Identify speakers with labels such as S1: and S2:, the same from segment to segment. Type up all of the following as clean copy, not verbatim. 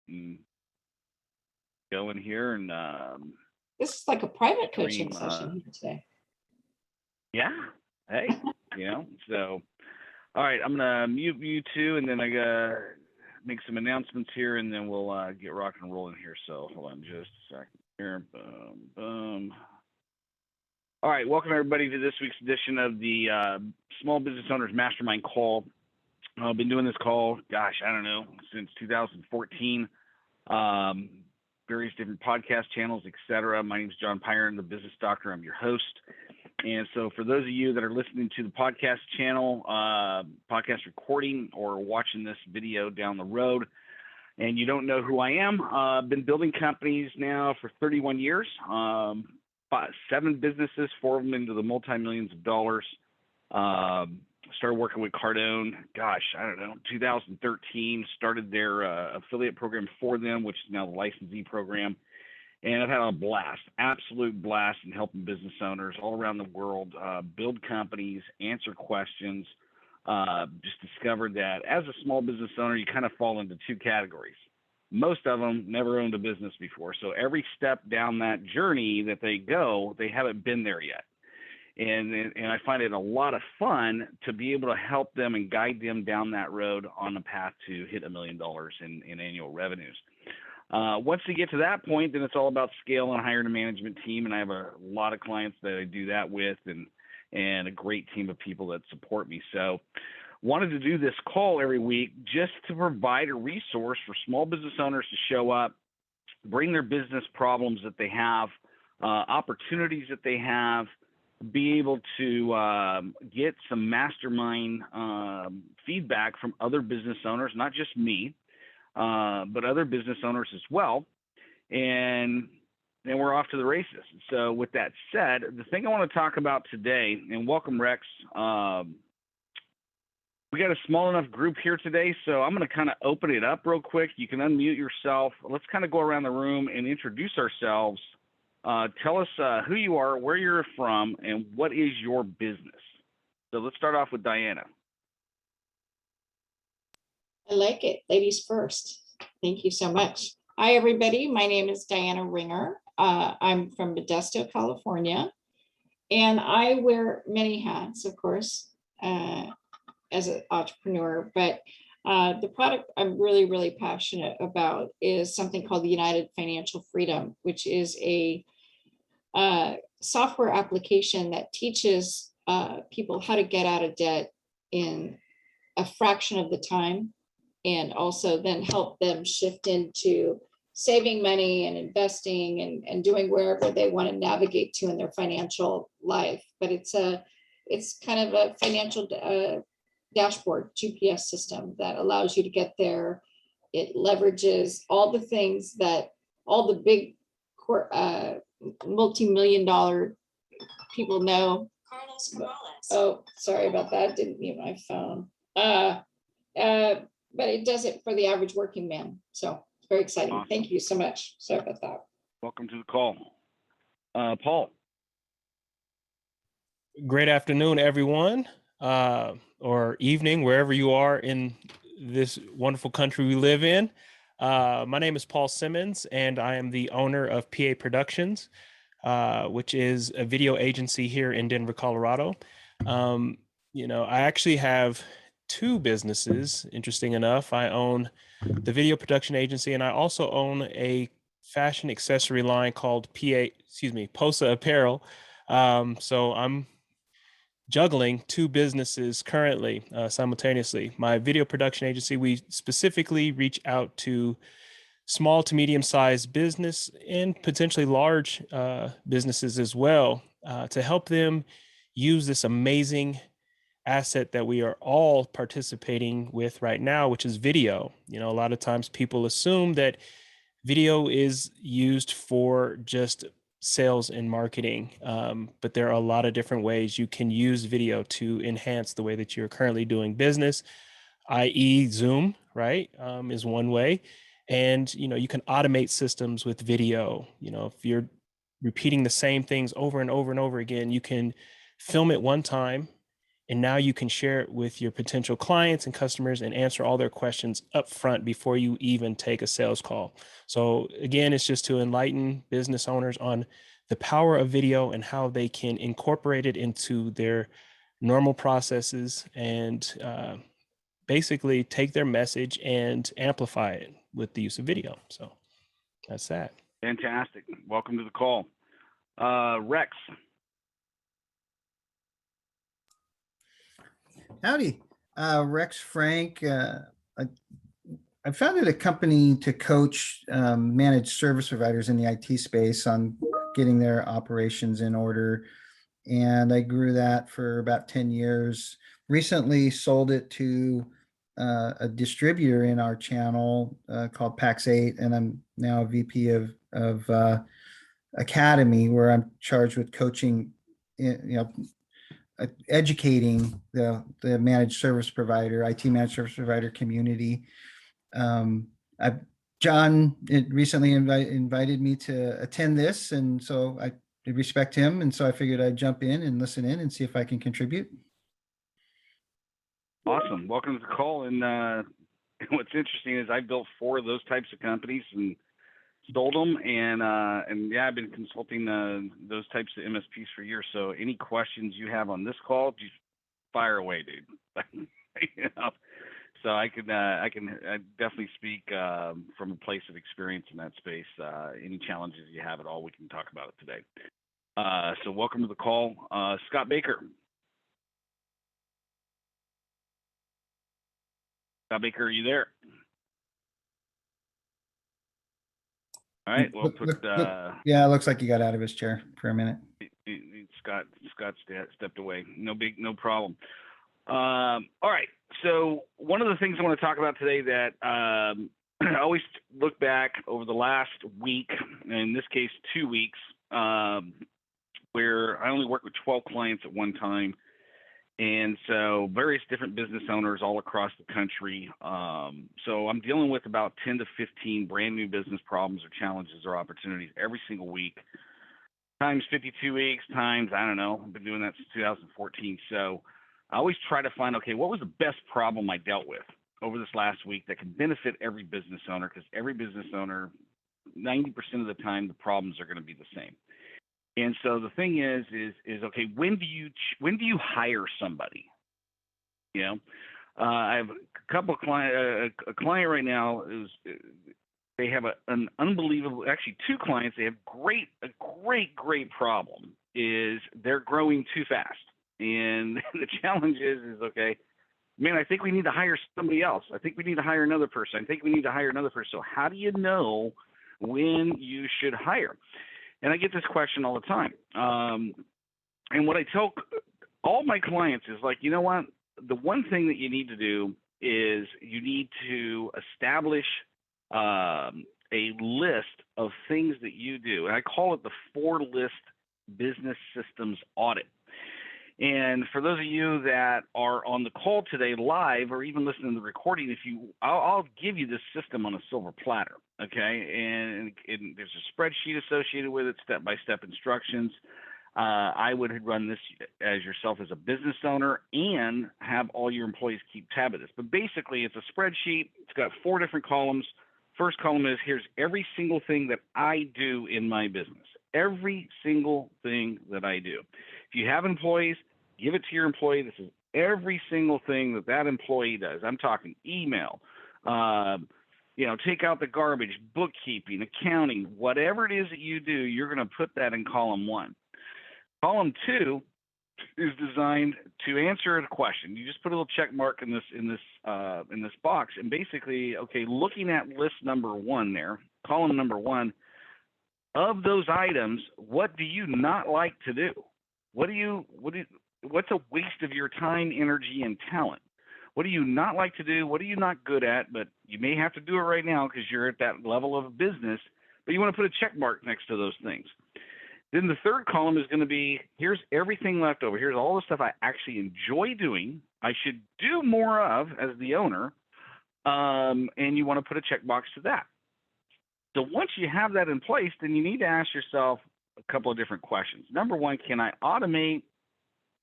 S1: and go in here and
S2: this is like a private coaching session here today.
S1: Yeah. Hey, so all right, I'm gonna mute you two, and then I gotta make some announcements here, and then we'll get rocking and rolling here. So hold on just a second here. Boom, boom. All right, welcome everybody to this week's edition of the Small Business Owners Mastermind call. I've been doing this call, gosh, I don't know, since 2014. Various different podcast channels, etc. My name is John Pyron, the Business Doctor. I'm your host. And so for those of you that are listening to the podcast channel, podcast recording, or watching this video down the road, and you don't know who I am, I've been building companies now for 31 years, 7 businesses, 4 of them into the multi-millions of dollars. Started working with Cardone, gosh, I don't know, 2013, started their affiliate program for them, which is now the licensee program. And I've had a blast, absolute blast in helping business owners all around the world build companies, answer questions. Just discovered that as a small business owner, you kind of fall into 2 categories. Most of them never owned a business before. So every step down that journey that they go, they haven't been there yet. And I find it a lot of fun to be able to help them and guide them down that road on the path to hit $1 million in annual revenues. Once they get to that point, then it's all about scale and hiring a management team. And I have a lot of clients that I do that with, and a great team of people that support me. So wanted to do this call every week just to provide a resource for small business owners to show up, bring their business problems that they have, opportunities that they have, be able to get some mastermind feedback from other business owners, not just me, but other business owners as well. And then we're off to the races. So with that said, the thing I want to talk about today, and welcome Rex, we got a small enough group here today, so I'm going to kind of open it up real quick. You can unmute yourself. Let's kind of go around the room and introduce ourselves. Tell us who you are, where you're from, and what is your business. So let's start off with Diana.
S2: I like it. Ladies first. Thank you so much. Hi, everybody. My name is Diana Ringer. I'm from Modesto, California, and I wear many hats, of course, as an entrepreneur. But the product I'm really, really passionate about is something called the United Financial Freedom, which is a software application that teaches people how to get out of debt in a fraction of the time, and also then help them shift into saving money and investing and doing wherever they want to navigate to in their financial life. But it's kind of a financial dashboard GPS system that allows you to get there. It leverages all the things that all the big multi-million-dollar people know. Oh, sorry about that. Didn't mute my phone. But it does it for the average working man. So it's very exciting. Awesome. Thank you so much. Sorry about that.
S1: Welcome to the call. Paul.
S3: Great afternoon, everyone, or evening, wherever you are in this wonderful country we live in. My name is Paul Simmons, and I am the owner of PA Productions, which is a video agency here in Denver, Colorado. I actually have 2 businesses, interesting enough. I own the video production agency, and I also own a fashion accessory line called Posa Apparel. So I'm juggling 2 businesses currently, simultaneously. My video production agency, we specifically reach out to small to medium-sized business and potentially large businesses as well, to help them use this amazing asset that we are all participating with right now, which is video. A lot of times people assume that video is used for just sales and marketing, but there are a lot of different ways you can use video to enhance the way that you're currently doing business, i.e. Zoom, right, is one way. And, you can automate systems with video. If you're repeating the same things over and over and over again, you can film it one time And now you can share it with your potential clients and customers and answer all their questions up front before you even take a sales call. So again, it's just to enlighten business owners on the power of video and how they can incorporate it into their normal processes and basically take their message and amplify it with the use of video. So that's that.
S1: Fantastic. Welcome to the call. Rex.
S4: Howdy, Rex Frank. I founded a company to coach managed service providers in the IT space on getting their operations in order. And I grew that for about 10 years. Recently sold it to a distributor in our channel called Pax8, and I'm now a VP of Academy, where I'm charged with coaching, educating the managed service provider, IT managed service provider community. John recently invited me to attend this, and so I respect him, and so I figured I'd jump in and listen in and see if I can contribute.
S1: Awesome. Welcome to the call. And what's interesting is I built 4 of those types of companies and sold them. And yeah, I've been consulting those types of MSPs for years. So any questions you have on this call, just fire away, dude. You know? So I definitely speak from a place of experience in that space. Any challenges you have at all, we can talk about it today. So welcome to the call, Scott Baker. Scott Baker, are you there? All right. Well,
S4: yeah, it looks like he got out of his chair for a minute.
S1: Scott stepped away. No problem. All right. So one of the things I want to talk about today that I always look back over the last week, in this case 2 weeks, where I only work with 12 clients at one time. And so various different business owners all across the country. So I'm dealing with about 10 to 15 brand new business problems or challenges or opportunities every single week, times 52 weeks, times, I don't know, I've been doing that since 2014. So I always try to find, okay, what was the best problem I dealt with over this last week that can benefit every business owner? Because every business owner, 90% of the time, the problems are going to be the same. And so the thing is okay, when do you hire somebody? You know, I have a couple of a client right now they have an unbelievable, actually 2 clients. They have a great problem is they're growing too fast. And the challenge is okay, man, I think we need to hire somebody else. I think we need to hire another person. I think we need to hire another person. So how do you know when you should hire? And I get this question all the time. And what I tell all my clients is like, you know what? The one thing that you need to do is you need to establish a list of things that you do. And I call it the 4-list business systems audit. And for those of you that are on the call today live or even listening to the recording, I'll give you this system on a silver platter, okay? And there's a spreadsheet associated with it, step-by-step instructions. I would run this as yourself as a business owner and have all your employees keep tab of this. But basically, it's a spreadsheet. It's got 4 different columns. First column is here's every single thing that I do in my business. Every single thing that I do. If you have employees, give it to your employee. This is every single thing that employee does. I'm talking email, take out the garbage, bookkeeping, accounting, whatever it is that you do, you're going to put that in column 1. Column 2 is designed to answer a question. You just put a little check mark in this box, and basically, okay, looking at list number 1 there, column number 1, of those items, what do you not like to do? What's a waste of your time, energy, and talent? What do you not like to do? What are you not good at? But you may have to do it right now because you're at that level of business, but you want to put a check mark next to those things. Then the third column is going to be, here's everything left over. Here's all the stuff I actually enjoy doing, I should do more of as the owner, and you want to put a check box to that. So once you have that in place, then you need to ask yourself a couple of different questions. Number 1, can I automate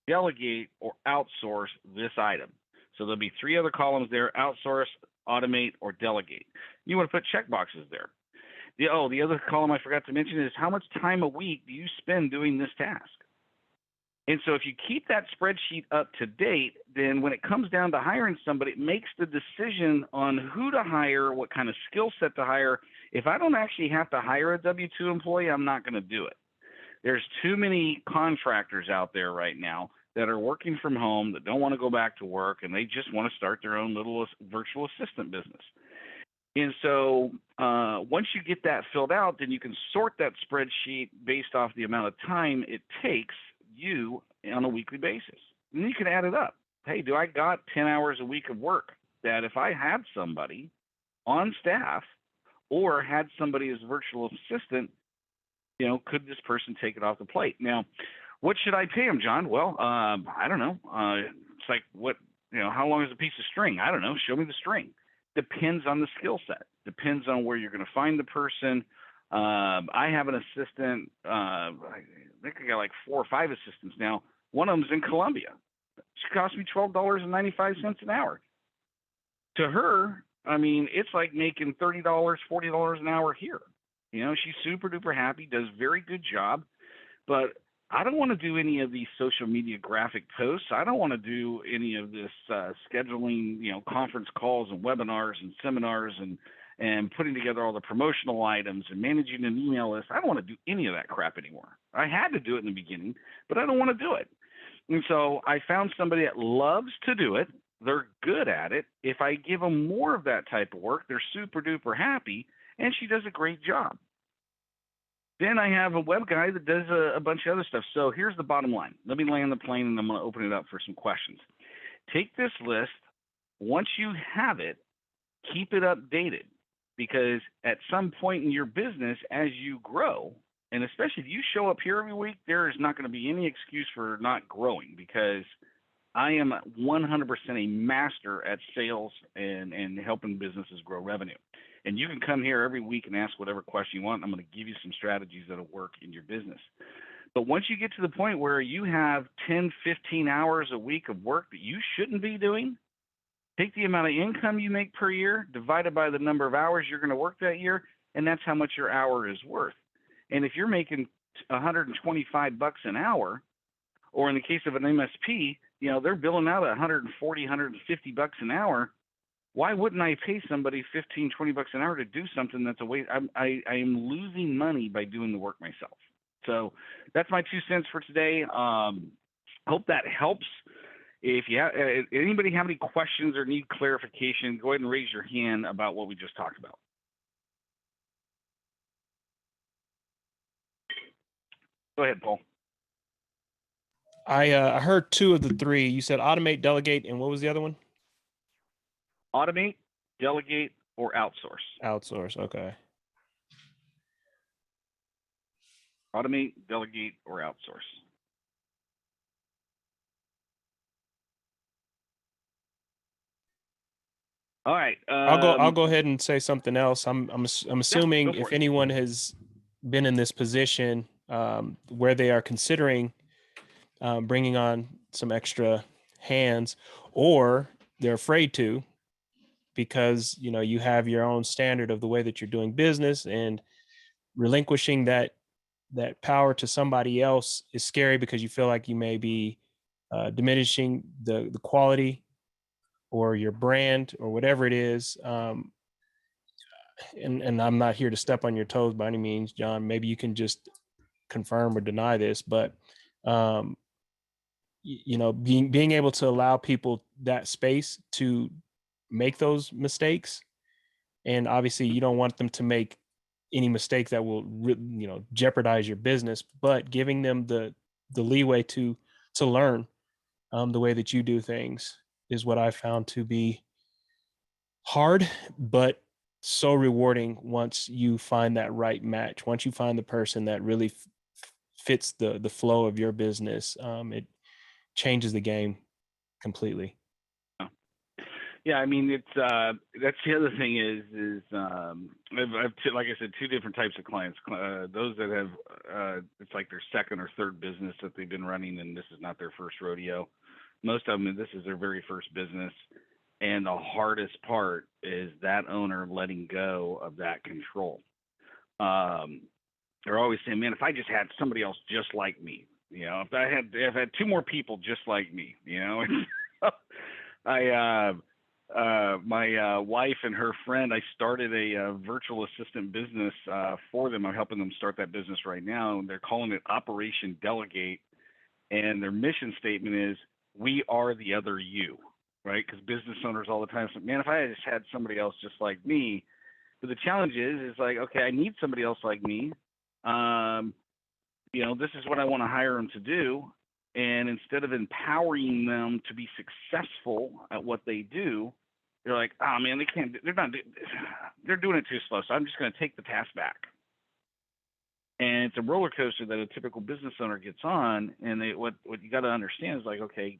S1: delegate, or outsource this item. So there'll be 3 other columns there: outsource, automate, or delegate. You want to put check boxes there. The other column I forgot to mention is how much time a week do you spend doing this task? And so if you keep that spreadsheet up to date, then when it comes down to hiring somebody, it makes the decision on who to hire, what kind of skill set to hire. If I don't actually have to hire a W-2 employee, I'm not going to do it. There's too many contractors out there right now that are working from home, that don't want to go back to work, and they just want to start their own little virtual assistant business. And so once you get that filled out, then you can sort that spreadsheet based off the amount of time it takes you on a weekly basis. And then you can add it up. Hey, do I got 10 hours a week of work that if I had somebody on staff or had somebody as a virtual assistant, could this person take it off the plate? Now, what should I pay them, John? Well, I don't know. It's like how long is a piece of string? I don't know. Show me the string. Depends on the skill set. Depends on where you're going to find the person. I have an assistant. I think I got like 4 or 5 assistants now. One of them's in Colombia. She cost me $12.95 an hour. To her, I mean, it's like making $30, $40 an hour here. She's super duper happy, does very good job, but I don't want to do any of these social media graphic posts. I don't want to do any of this scheduling, conference calls and webinars and seminars and putting together all the promotional items and managing an email list. I don't want to do any of that crap anymore. I had to do it in the beginning, but I don't want to do it. And so I found somebody that loves to do it. They're good at it. If I give them more of that type of work, they're super duper happy, and she does a great job. Then I have a web guy that does a bunch of other stuff. So here's the bottom line. Let me land the plane, and I'm going to open it up for some questions. Take this list. Once you have it, keep it updated, because at some point in your business, as you grow, and especially if you show up here every week, there is not going to be any excuse for not growing, because I am 100% a master at sales and helping businesses grow revenue. And you can come here every week and ask whatever question you want. I'm going to give you some strategies that'll work in your business. But once you get to the point where you have 10, 15 hours a week of work that you shouldn't be doing, take the amount of income you make per year, divide it by the number of hours you're going to work that year, and that's how much your hour is worth. And if you're making $125 an hour, or in the case of an MSP, they're billing out $140, $150 an hour. Why wouldn't I pay somebody $15, $20 an hour to do something that's a waste? I am losing money by doing the work myself. So that's my 2 cents for today. Hope that helps. If you have, anybody have any questions or need clarification, go ahead and raise your hand about what we just talked about. Go ahead, Paul.
S3: I heard 2 of the 3. You said automate, delegate, and what was the other one?
S1: Automate, delegate, or outsource.
S3: Outsource. Okay.
S1: Automate, delegate, or outsource. All right.
S3: I'll go ahead and say something else. I'm assuming if anyone has been in this position where they are considering bringing on some extra hands, or they're afraid to, because you have your own standard of the way that you're doing business, and relinquishing that power to somebody else is scary, because you feel like you may be diminishing the quality or your brand or whatever it is. And I'm not here to step on your toes by any means, John. Maybe you can just confirm or deny this, but being able to allow people that space to make those mistakes, and obviously you don't want them to make any mistakes that will jeopardize your business, but giving them the leeway to learn the way that you do things is what I found to be hard, but so rewarding once you find that right match. Once you find the person that really fits the flow of your business, it changes the game completely.
S1: Yeah, I mean it's that's the other thing is like I said, two different types of clients. Those that have it's like their second or third business that they've been running, and this is not their first rodeo. Most of them, this is their very first business, and the hardest part is that owner letting go of that control. Um, they're always saying, "Man, if I just had somebody else just like me, if I had two more people just like me, I my wife and her friend, I started a virtual assistant business for them. I'm helping them start that business right now. And they're calling it Operation Delegate. And their mission statement is, we are the other you, right? Because business owners all the time say, man, if I just had somebody else just like me. But the challenge is like, okay, I need somebody else like me. This is what I want to hire them to do. And instead of empowering them to be successful at what they do, they're like, oh man, they're doing it too slow. So I'm just going to take the task back. And it's a roller coaster that a typical business owner gets on. And what you got to understand is like, okay,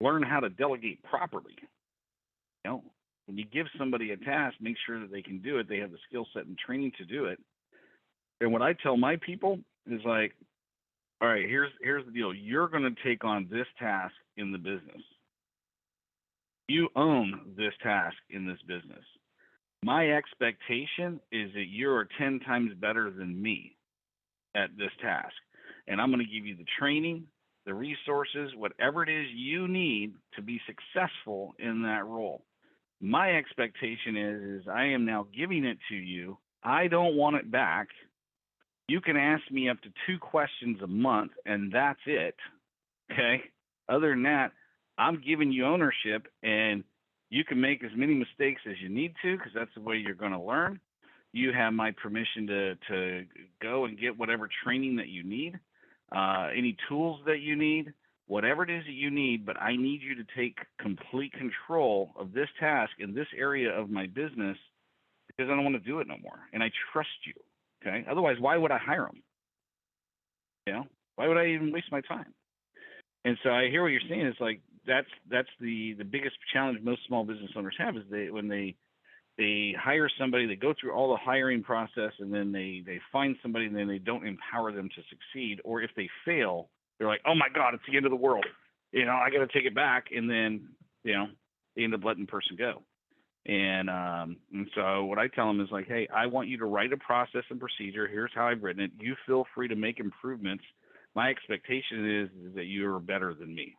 S1: learn how to delegate properly. When you give somebody a task, make sure that they can do it. They have the skill set and training to do it. And what I tell my people is like, all right, here's the deal. You're going to take on this task in the business. You own this task in this business. My expectation is that you are 10 times better than me at this task. And I'm going to give you the training, the resources, whatever it is you need to be successful in that role. My expectation is I am now giving it to you. I don't want it back. You can ask me up to 2 questions a month, and that's it. Okay. Other than that, I'm giving you ownership, and you can make as many mistakes as you need to, because that's the way you're going to learn. You have my permission to go and get whatever training that you need, any tools that you need, whatever it is that you need. But I need you to take complete control of this task in this area of my business, because I don't want to do it no more, and I trust you. Okay. Otherwise, why would I hire them? Why would I even waste my time? And so I hear what you're saying. It's like that's the biggest challenge most small business owners have is when they hire somebody, they go through all the hiring process, and then they find somebody, and then they don't empower them to succeed. Or if they fail, they're like, oh my God, it's the end of the world. I got to take it back, and then they end up letting the person go. And so what I tell them is like, hey, I want you to write a process and procedure. Here's how I've written it. You feel free to make improvements. My expectation is that you're better than me.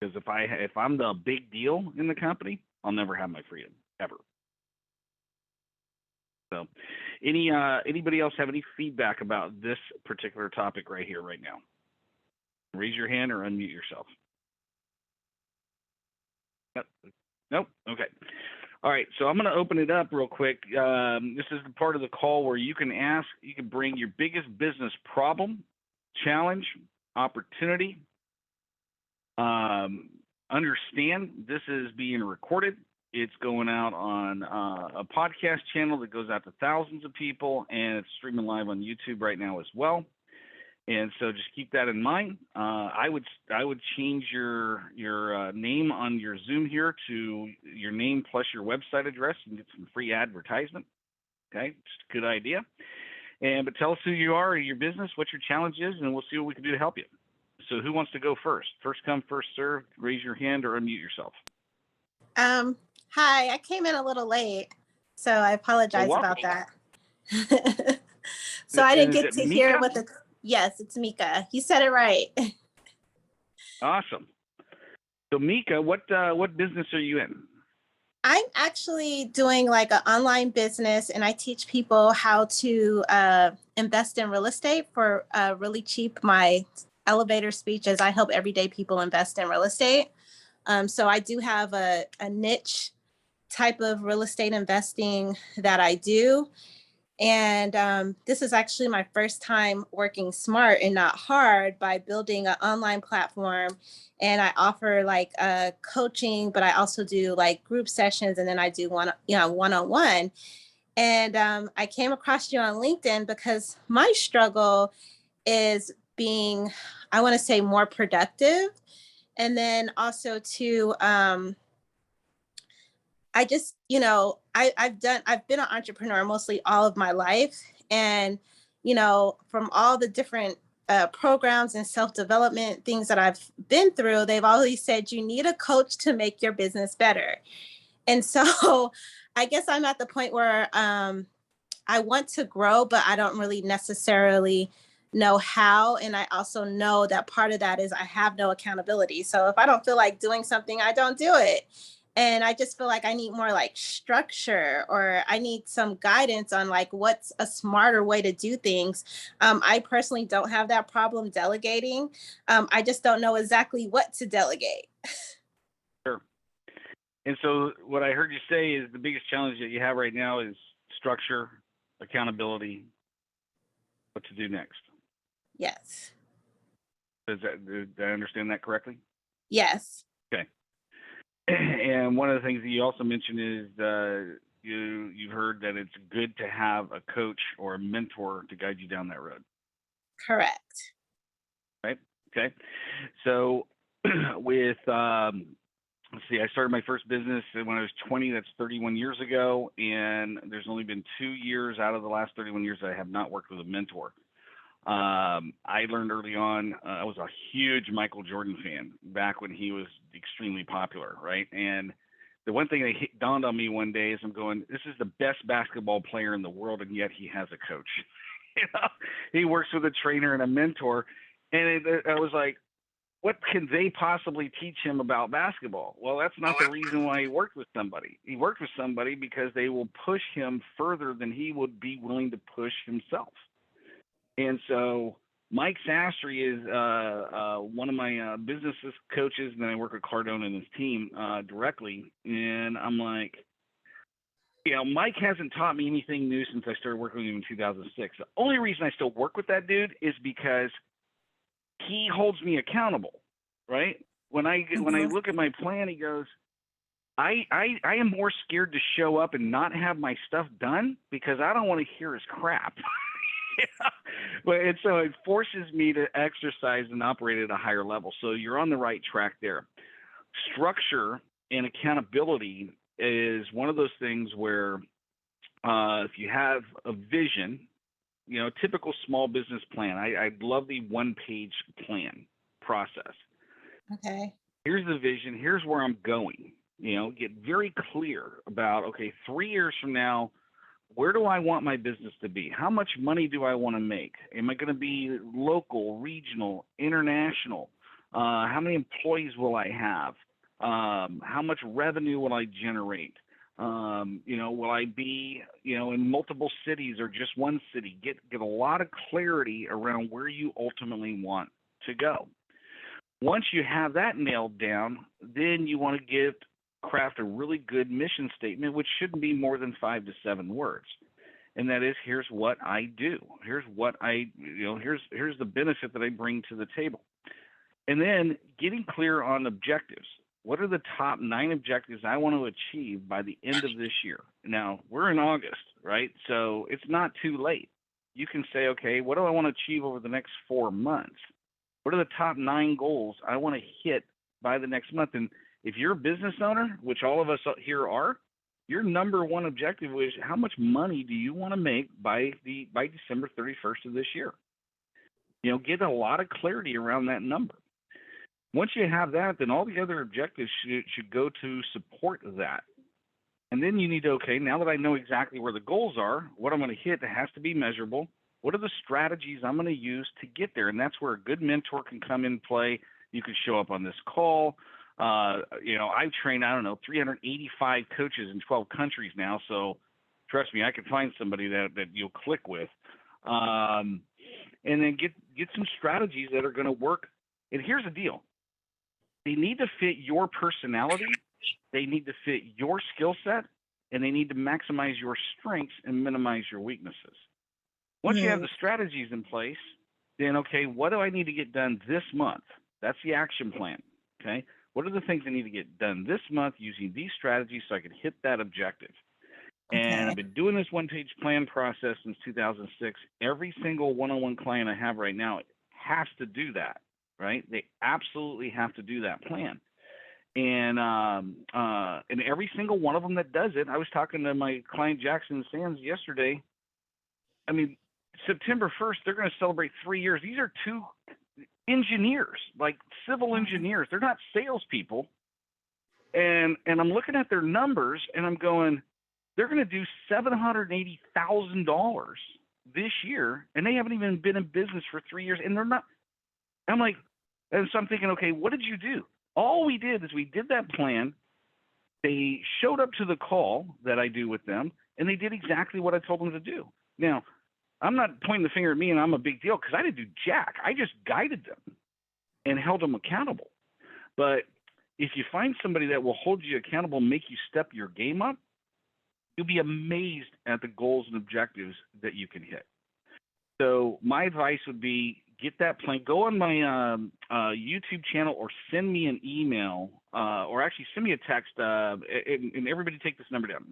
S1: Because if I'm the big deal in the company, I'll never have my freedom ever. So, anybody else have any feedback about this particular topic right here, right now? Raise your hand or unmute yourself. Nope. Okay. All right. So I'm going to open it up real quick. This is the part of the call where you can bring your biggest business problem, challenge, opportunity. Understand this is being recorded. It's going out on a podcast channel that goes out to thousands of people, and it's streaming live on YouTube right now as well. And so just keep that in mind. I would change your name on your Zoom here to your name plus your website address and get some free advertisement. Okay, just a good idea. But tell us who you are, your business, what your challenge is, and we'll see what we can do to help you. So who wants to go first? First come, first serve. Raise your hand or unmute yourself.
S5: Hi, I came in a little late, so I apologize about that. So I didn't get to hear what yes, it's Mika. You said it right.
S1: Awesome. So Mika, what business are you in?
S5: I'm actually doing like an online business, and I teach people how to invest in real estate for really cheap. My elevator speech is I help everyday people invest in real estate. So I do have a niche type of real estate investing that I do. And this is actually my first time working smart and not hard by building an online platform. And I offer like coaching, but I also do like group sessions, and then I do one-on-one. And I came across you on LinkedIn because my struggle is being, I want to say, more productive. And then also to, I just, I've been an entrepreneur mostly all of my life. And, from all the different programs and self-development things that I've been through, they've always said you need a coach to make your business better. And so I guess I'm at the point where I want to grow, but I don't really necessarily know how. And I also know that part of that is I have no accountability. So if I don't feel like doing something, I don't do it. And I just feel like I need more like structure, or I need some guidance on like what's a smarter way to do things. I personally don't have that problem delegating. I just don't know exactly what to delegate.
S1: Sure. And so what I heard you say is the biggest challenge that you have right now is structure, accountability, what to do next.
S5: Yes.
S1: Did I understand that correctly?
S5: Yes.
S1: Okay. And one of the things that you also mentioned is you've heard that it's good to have a coach or a mentor to guide you down that road.
S5: Correct.
S1: Right. Okay. So with let's see, I started my first business when I was 20. That's 31 years ago, and there's only been 2 years out of the last 31 years that I have not worked with a mentor. I learned early on, I was a huge Michael Jordan fan back when he was extremely popular, right? And the one thing that dawned on me one day is I'm going, this is the best basketball player in the world, and yet he has a coach. He works with a trainer and a mentor, and I was like, what can they possibly teach him about basketball? Well, that's not the reason why he worked with somebody. He worked with somebody because they will push him further than he would be willing to push himself. And so Mike Sastry is one of my business coaches, and then I work with Cardone and his team directly. And I'm like, Mike hasn't taught me anything new since I started working with him in 2006. The only reason I still work with that dude is because he holds me accountable, right? When I look at my plan, he goes, I am more scared to show up and not have my stuff done because I don't want to hear his crap. And so it forces me to exercise and operate at a higher level. So you're on the right track there. Structure and accountability is one of those things where if you have a vision, typical small business plan. I love the one-page plan process.
S5: Okay.
S1: Here's the vision. Here's where I'm going. Get very clear about, 3 years from now, where do I want my business to be? How much money do I want to make? Am I going to be local, regional, international? How many employees will I have? How much revenue will I generate? Will I be, in multiple cities or just one city? Get a lot of clarity around where you ultimately want to go. Once you have that nailed down, then you want to craft a really good mission statement, which shouldn't be more than 5 to 7 words. And that is, here's what I do. Here's what here's the benefit that I bring to the table. And then getting clear on objectives. What are the top 9 objectives I want to achieve by the end of this year? Now, we're in August, right? So it's not too late. You can say, okay, what do I want to achieve over the next 4 months? What are the top 9 goals I want to hit by the next month? And if you're a business owner, which all of us here are, your number one objective is how much money do you want to make by December 31st of this year? Get a lot of clarity around that number. Once you have that, then all the other objectives should go to support that. And then you need to, now that I know exactly where the goals are, what I'm going to hit, it has to be measurable. What are the strategies I'm going to use to get there? And that's where a good mentor can come in play. You can show up on this call. I've trained, 385 coaches in 12 countries now. So trust me, I can find somebody that you'll click with. And then get some strategies that are going to work. And here's the deal. They need to fit your personality. They need to fit your skill set, and they need to maximize your strengths and minimize your weaknesses. Once you have the strategies in place, then, what do I need to get done this month? That's the action plan, okay? What are the things I need to get done this month using these strategies so I can hit that objective? And I've been doing this one-page plan process since 2006. Every single one-on-one client I have right now has to do that. right? They absolutely have to do that plan. And every single one of them that does it, I was talking to my client Jackson Sands yesterday. I mean, September 1st, they're going to celebrate 3 years. These are two engineers, like civil engineers. They're not salespeople. And I'm looking at their numbers, and I'm going, they're going to do $780,000 this year, and they haven't even been in business for 3 years, and they're not. I'm like, and so I'm thinking, okay, what did you do? All we did is we did that plan. They showed up to the call that I do with them, and they did exactly what I told them to do. Now, I'm not pointing the finger at me and I'm a big deal, because I didn't do jack. I just guided them and held them accountable. But if you find somebody that will hold you accountable and make you step your game up, you'll be amazed at the goals and objectives that you can hit. So my advice would be, get that plan. Go on my YouTube channel, or send me an email, or actually send me a text. And everybody take this number down: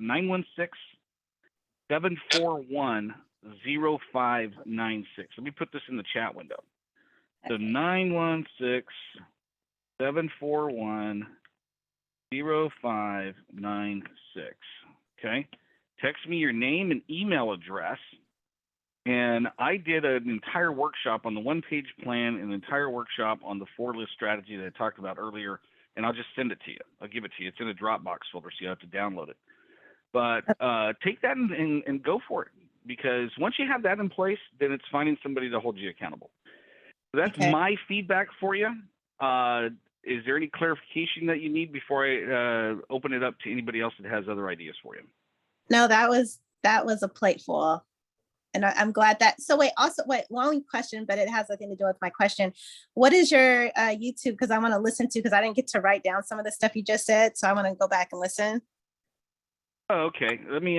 S1: 916-741-0596. Let me put this in the chat window. So 916-741-0596. Okay. Text me your name and email address. And I did an entire workshop on the one-page plan, and an entire workshop on the 4-list strategy that I talked about earlier, and I'll just send it to you. I'll give it to you. It's in a Dropbox folder, so you have to download it. But take that and go for it, because once you have that in place, then it's finding somebody to hold you accountable. So that's my feedback for you. Is there any clarification that you need before I open it up to anybody else that has other ideas for you?
S5: No, that was a plate full. And I'm glad that, so wait, long question, but it has nothing to do with my question. What is your YouTube? Because I want to listen to, because I didn't get to write down some of the stuff you just said. So I want to go back and listen.
S1: Oh, okay. Let me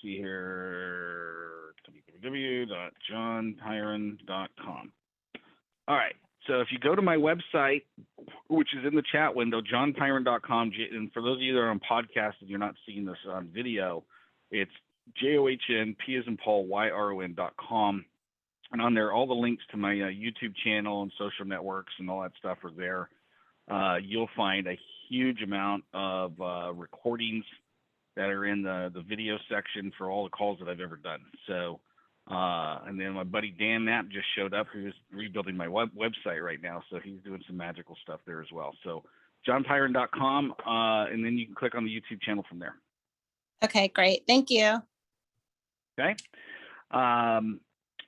S1: see here. www.johnpyron.com. All right. So if you go to my website, which is in the chat window, johnpyron.com, and for those of you that are on podcast and you're not seeing this on video, it's JOHN, P as in Paul, YRON.com. And on there, all the links to my YouTube channel and social networks and all that stuff are there. You'll find a huge amount of recordings that are in the video section for all the calls that I've ever done. So, and then my buddy Dan Knapp just showed up, who's rebuilding my website right now. So he's doing some magical stuff there as well. So johnpyron.com, and then you can click on the YouTube channel from there.
S5: Okay, great. Thank you.
S1: Okay. All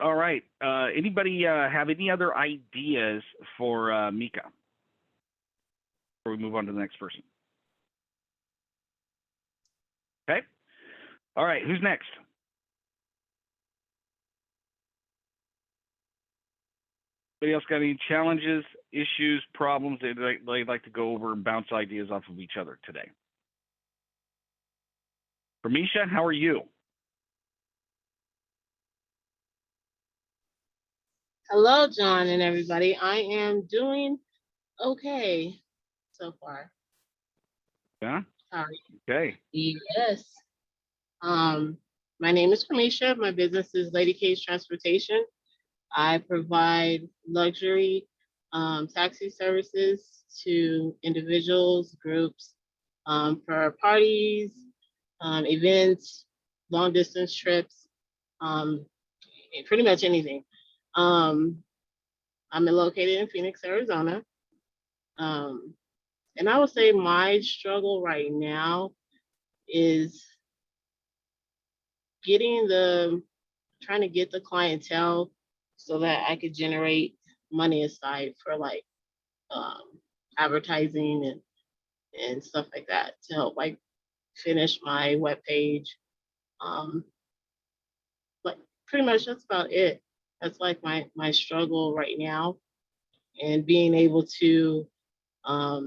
S1: right. Anybody have any other ideas for Mika before we move on to the next person? Okay. All right. Who's next? Anybody else got any challenges, issues, problems they'd like to go over and bounce ideas off of each other today? Ramisha, how are you?
S6: Hello, John and everybody. I am doing okay so far.
S1: Yeah.
S6: Sorry.
S1: Okay.
S6: Yes. My name is Kamisha. My business is Lady K's Transportation. I provide luxury taxi services to individuals, groups, for parties, events, long distance trips, pretty much anything. I'm located in Phoenix, Arizona. And I would say my struggle right now is trying to get the clientele so that I could generate money aside for like advertising and stuff like that to help like finish my webpage. But pretty much that's about it. That's like my struggle right now, and being able to, I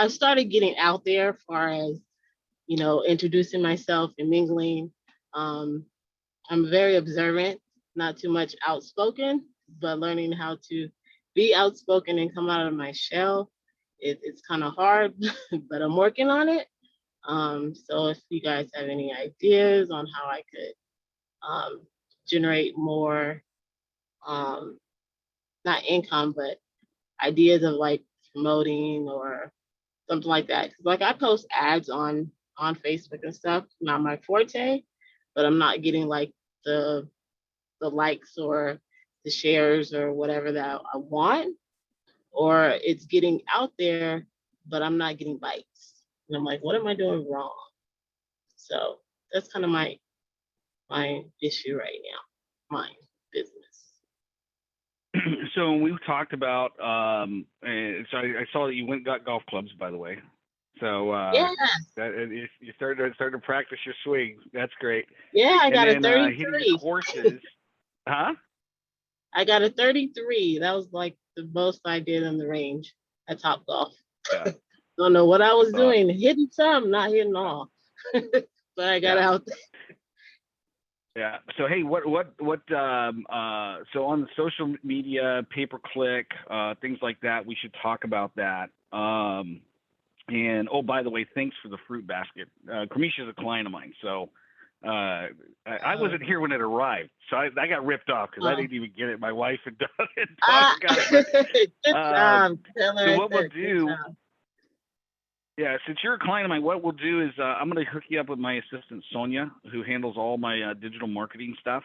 S6: started getting out there as far as, introducing myself and mingling. I'm very observant, not too much outspoken, but learning how to be outspoken and come out of my shell. It's kind of hard, but I'm working on it. So if you guys have any ideas on how I could generate more not income, but ideas of like promoting or something like that. Like I post ads on Facebook and stuff, not my forte, but I'm not getting like the likes or the shares or whatever that I want, or it's getting out there, but I'm not getting likes. And I'm like, what am I doing wrong? So that's kind of my issue right now, my business.
S1: So we talked about, so I saw that you went and got golf clubs, by the way. So
S6: Yes.
S1: that you started to practice your swing. That's great.
S6: Yeah, I got
S1: And
S6: a
S1: then hitting
S6: 33.
S1: your courses, huh?
S6: I got a 33. That was like the most I did on the range at Top Golf.
S1: Yeah.
S6: Don't know what I was
S1: That's
S6: doing,
S1: awesome.
S6: hitting some, not hitting all. But I got
S1: Yeah.
S6: out there.
S1: Yeah. So hey, so on the social media, pay-per-click, things like that, we should talk about that. And oh, by the way, thanks for the fruit basket. Kamisha's a client of mine, so I wasn't here when it arrived, so I got ripped off because I didn't even get it. My wife had done it. Got it.
S6: Good job, Taylor.
S1: So what we'll
S6: Good
S1: do,
S6: job.
S1: yeah, since you're a client of mine, what we'll do is I'm going to hook you up with my assistant Sonia, who handles all my digital marketing stuff.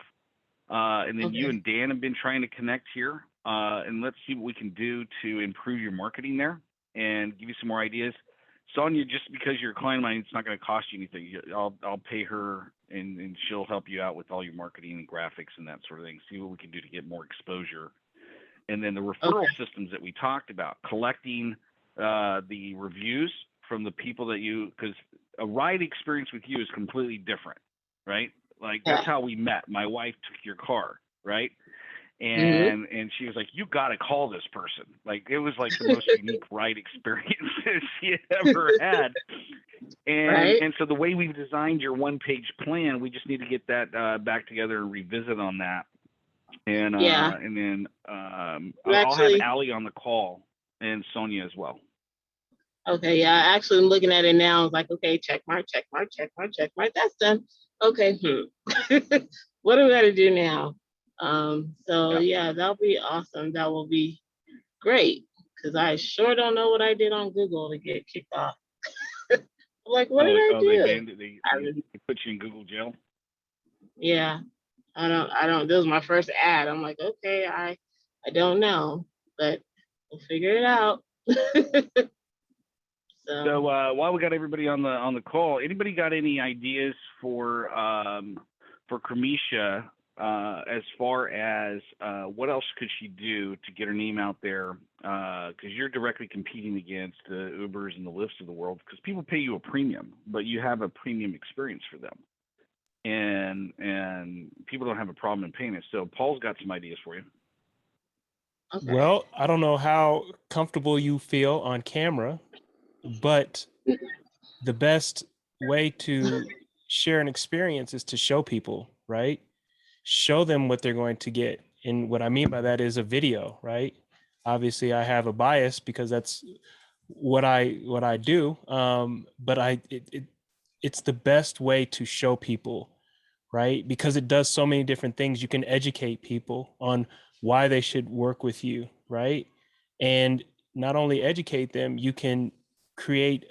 S1: And then you and Dan have been trying to connect here, and let's see what we can do to improve your marketing there and give you some more ideas. Sonia, just because you're a client of mine, it's not going to cost you anything. I'll pay her, and she'll help you out with all your marketing and graphics and that sort of thing. See what we can do to get more exposure. And then the referral systems that we talked about, collecting the reviews from the people that because a ride experience with you is completely different, right? Like that's how we met. My wife took your car, right? And she was like, you got to call this person. Like it was like the most unique ride experience she had ever had. And so the way we've designed your one-page plan, we just need to get that back together and revisit on that. And and then I'll have Allie on the call and Sonia as well.
S6: Okay, yeah, actually I'm looking at it now. I was like, okay, check mark, check mark, check mark, check mark. That's done. Okay, what do we got to do now? So yeah, that'll be awesome. That will be great because I sure don't know what I did on Google to get kicked off. I'm like, what did I do?
S1: They banned it. They put you in Google jail.
S6: Yeah, I don't. This was my first ad. I'm like, okay, I don't know, but we'll figure it out.
S1: So while we got everybody on the call, anybody got any ideas for Kamisha as far as what else could she do to get her name out there? Because you're directly competing against the Ubers and the Lyfts of the world. Because people pay you a premium, but you have a premium experience for them, and people don't have a problem in paying it. So Paul's got some ideas for you.
S3: Okay. Well, I don't know how comfortable you feel on camera, but the best way to share an experience is to show people, right? Show them what they're going to get. And what I mean by that is a video, right? Obviously I have a bias because that's what I do. But it's the best way to show people, right? Because it does so many different things. You can educate people on why they should work with you, right? And not only educate them, you can create,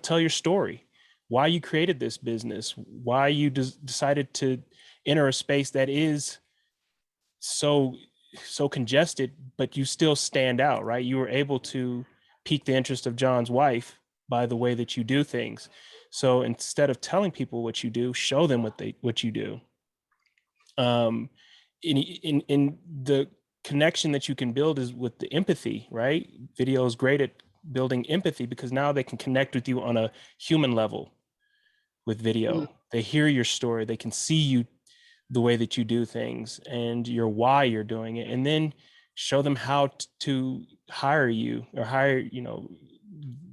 S3: tell your story, why you created this business, why you decided to enter a space that is so congested, but you still stand out, right? You were able to pique the interest of John's wife by the way that you do things. So instead of telling people what you do, show them what you do. In the connection that you can build is with the empathy, right? Video is great at building empathy because now they can connect with you on a human level with video. They hear your story, they can see you, the way that you do things and your why you're doing it, and then show them how to hire you or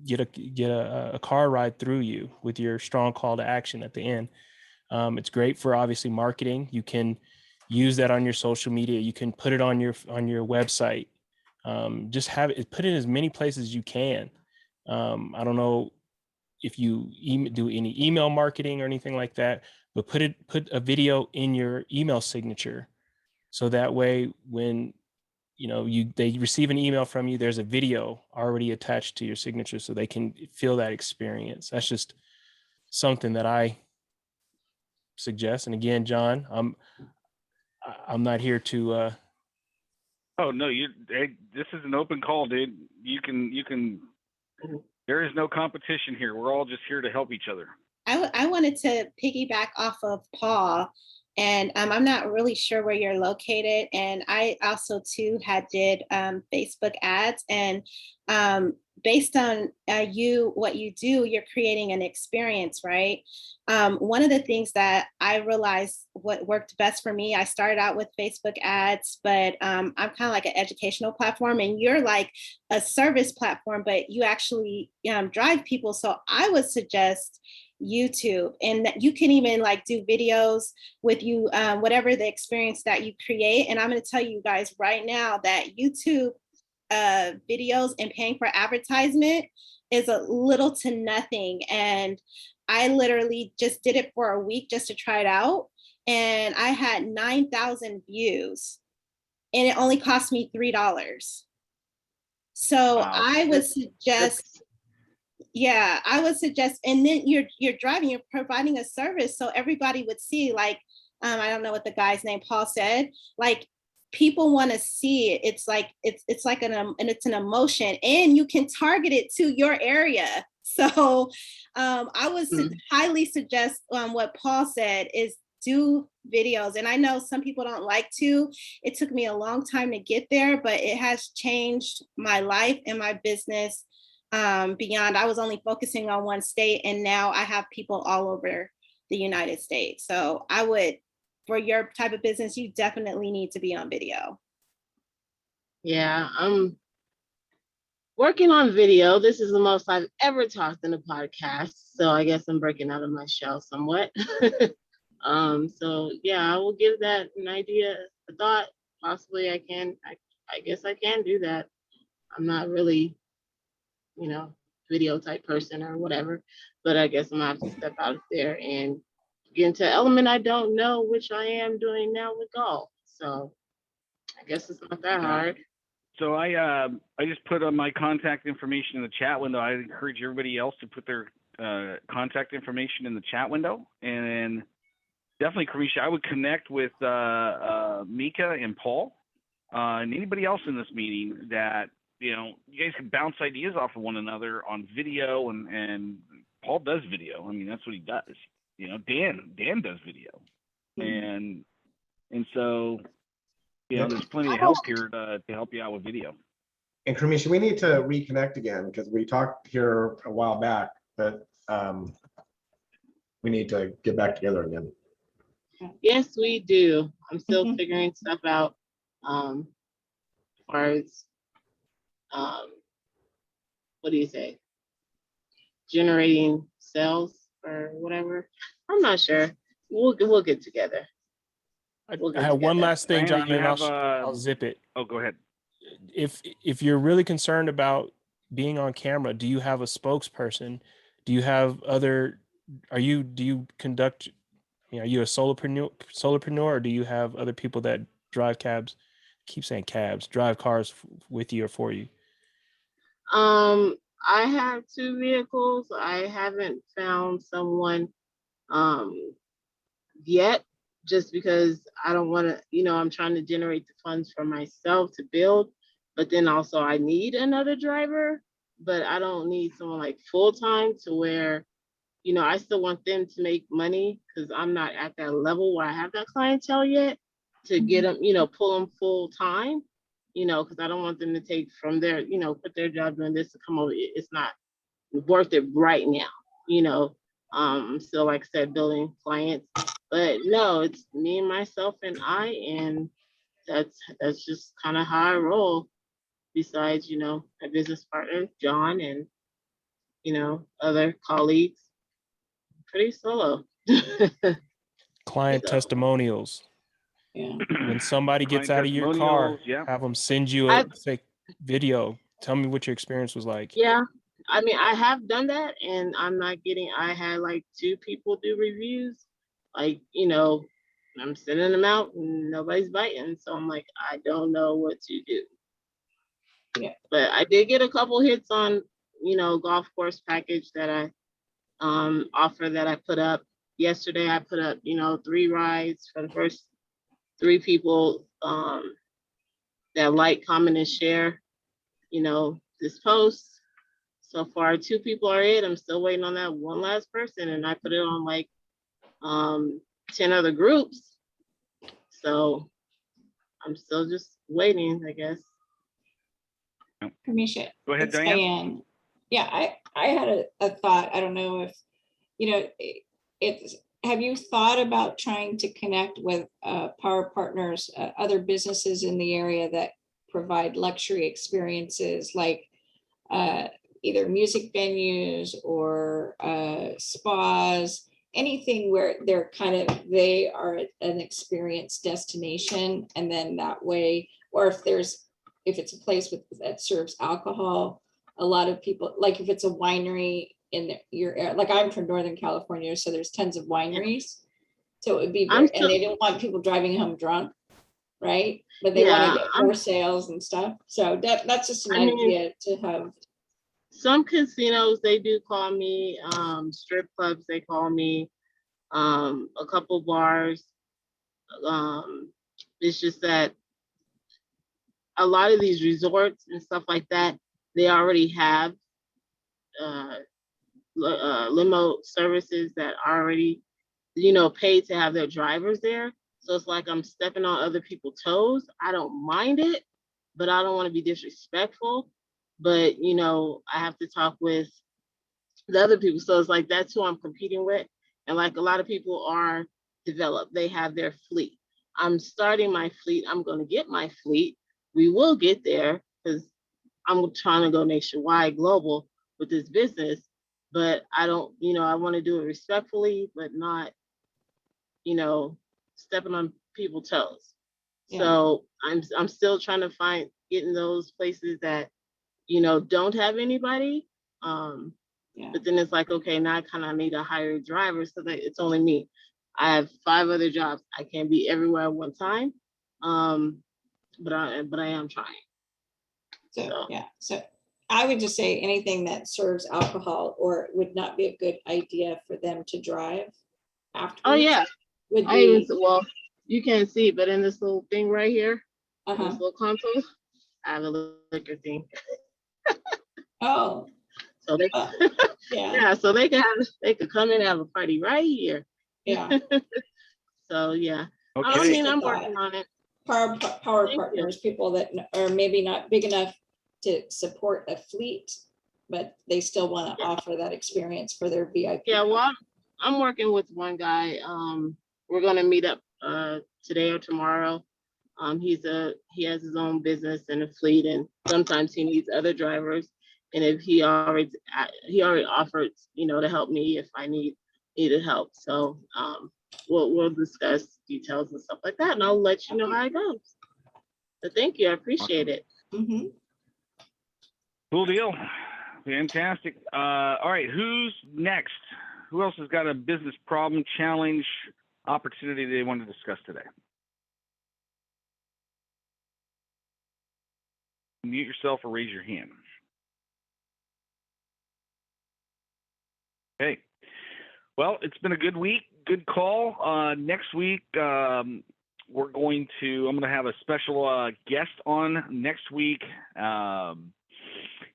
S3: get a car ride through you with your strong call to action at the end. It's great for obviously marketing. You can use that on your social media. You can put it on your website. Just have it, put it in as many places as you can. I don't know if you do any email marketing or anything like that, but put a video in your email signature. So that way, when they receive an email from you, there's a video already attached to your signature so they can feel that experience. That's just something that I suggest. And again, John, I'm not here to
S1: Oh no, this is an open call, dude. You can. There is no competition here. We're all just here to help each other.
S5: I wanted to piggyback off of Paul, and I'm not really sure where you're located. And I also too did Facebook ads, and based on what you do, you're creating an experience, right? One of the things that I realized what worked best for me, I started out with Facebook ads, but I'm kind of like an educational platform, and you're like a service platform, but you actually drive people. So I would suggest YouTube, and that you can even like do videos with you, whatever the experience that you create. And I'm going to tell you guys right now that YouTube videos and paying for advertisement is a little to nothing. And I literally just did it for a week just to try it out, and I had 9,000 views, and it only cost me $3. So
S1: Wow.
S5: I would suggest, yeah, I would suggest, and then you're driving, you're providing a service, so everybody would see, like, I don't know what the guy's name, Paul said, like, people want to see it. It's like it's like it's an emotion, and you can target it to your area. So I would highly suggest what Paul said is do videos. And I know some people don't like to. It took me a long time to get there, but it has changed my life and my business beyond. I was only focusing on one state, and now I have people all over the United States. So I would, for your type of business, you definitely need to be on video.
S6: Yeah, I'm working on video. This is the most I've ever talked in a podcast, so I guess I'm breaking out of my shell somewhat. So yeah, I will give that an idea, a thought. Possibly I guess I can do that. I'm not really, video type person or whatever, but I guess I'm gonna have to step out there and get into an element I don't know, which I am doing now with golf. So I guess it's not that hard.
S1: So I just put my contact information in the chat window. I encourage everybody else to put their contact information in the chat window, and definitely, Kamisha, I would connect with Mika and Paul and anybody else in this meeting that you guys can bounce ideas off of one another on video, and Paul does video. I mean, that's what he does. Dan does video, and so there's plenty of help here to help you out with video.
S7: And Kamisha, we need to reconnect again because we talked here a while back, but we need to get back together again.
S6: Yes, we do. I'm still figuring stuff out as far as what do you say? Generating sales or whatever. I'm not sure. We'll get together.
S3: I have one last thing, John, and I'll zip it.
S1: Oh, go ahead.
S3: If you're really concerned about being on camera, do you have a spokesperson? Do you have other? Do you conduct? Are you a solopreneur, or do you have other people that drive cabs? I keep saying cabs, drive cars with you or for you.
S6: I have 2 vehicles. I haven't found someone yet, just because I don't want to, I'm trying to generate the funds for myself to build, but then also I need another driver, but I don't need someone like full-time to where, I still want them to make money because I'm not at that level where I have that clientele yet to get them, pull them full-time, because I don't want them to take from their, put their job doing this to come over. It's not worth it right now, I'm still, like I said, building clients, but no, it's me and myself and that's just kind of how I roll. Besides, my business partner, John, and, other colleagues, pretty solo.
S3: Client testimonials.
S2: Yeah.
S3: When somebody gets out of your car, have them send you a video. Tell me what your experience was like.
S6: Yeah. I mean, I have done that, and I'm not getting, I had like 2 people do reviews, like, I'm sending them out and nobody's biting. So I'm like, I don't know what to do.
S2: Yeah.
S6: But I did get a couple hits on, golf course package that I offer that I put up. Yesterday I put up, 3 rides for the first 3 people that like, comment, and share, this post. So far, 2 people are it. I'm still waiting on that one last person, and I put it on like 10 other groups. So I'm still just waiting, I guess.
S2: Kamisha.
S1: Go ahead,
S2: It's
S1: Diane.
S2: Yeah, I had a thought. I don't know if, have you thought about trying to connect with Power Partners, other businesses in the area that provide luxury experiences like either music venues or spas, anything where they are an experience destination, and then that way, or if it's a place that serves alcohol, a lot of people, like if it's a winery in your area, like I'm from Northern California, so there's tons of wineries. So it would be and they don't want people driving home drunk, right? But they want to get more sales and stuff. So that's just an idea to have.
S6: Some casinos, they do call me, strip clubs, they call me, a couple bars. It's just that a lot of these resorts and stuff like that, they already have limo services that already, paid to have their drivers there. So it's like I'm stepping on other people's toes. I don't mind it, but I don't want to be disrespectful. But, I have to talk with the other people. So it's like, that's who I'm competing with. And like a lot of people are developed, they have their fleet. I'm starting my fleet. I'm going to get my fleet. We will get there because I'm trying to go nationwide, global with this business. But I don't, I want to do it respectfully, but not, stepping on people's toes.
S2: Yeah.
S6: So I'm still trying to get in those places that, don't have anybody. But then it's like, okay, now I kind of need a hired driver so that it's only me. I have 5 other jobs. I can't be everywhere at one time. But I am trying.
S2: So I would just say anything that serves alcohol or would not be a good idea for them to drive afterwards.
S6: Oh yeah.
S2: Would be,
S6: you can't see, but in this little thing right here, this
S2: uh-huh.
S6: little console, I have a liquor thing.
S2: Oh.
S6: So they,
S2: yeah.
S6: So they could come in and have a party right here.
S2: Yeah.
S6: So yeah.
S1: Okay.
S6: I'm working on it.
S2: Power Partners, people that are maybe not big enough to support a fleet, but they still want to offer that experience for their VIP.
S6: Yeah, well, I'm working with one guy. We're gonna meet up today or tomorrow. He has his own business and a fleet, and sometimes he needs other drivers. And if he already offered, to help me if I needed help. So we'll discuss details and stuff like that, and I'll let you know how it goes. So thank you, I appreciate it.
S2: Mm-hmm.
S1: Cool deal. Fantastic. All right, who's next? Who else has got a business problem, challenge, opportunity they want to discuss today? Mute yourself or raise your hand. Okay. Well, it's been a good week. Good call. Next week, I'm going to have a special guest on next week.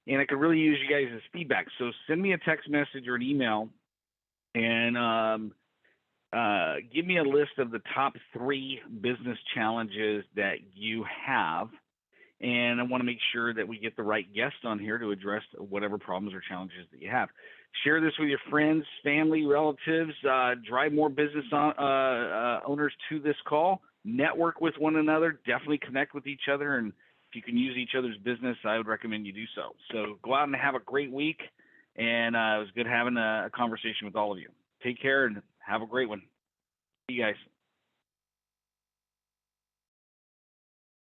S1: And I could really use you guys' feedback. So send me a text message or an email and give me a list of the top 3 business challenges that you have. And I want to make sure that we get the right guest on here to address whatever problems or challenges that you have. Share this with your friends, family, relatives. Drive more business owners to this call. Network with one another. Definitely connect with each other. And if you can use each other's business, I would recommend you do so. So go out and have a great week. And it was good having a conversation with all of you. Take care and have a great one. See you guys.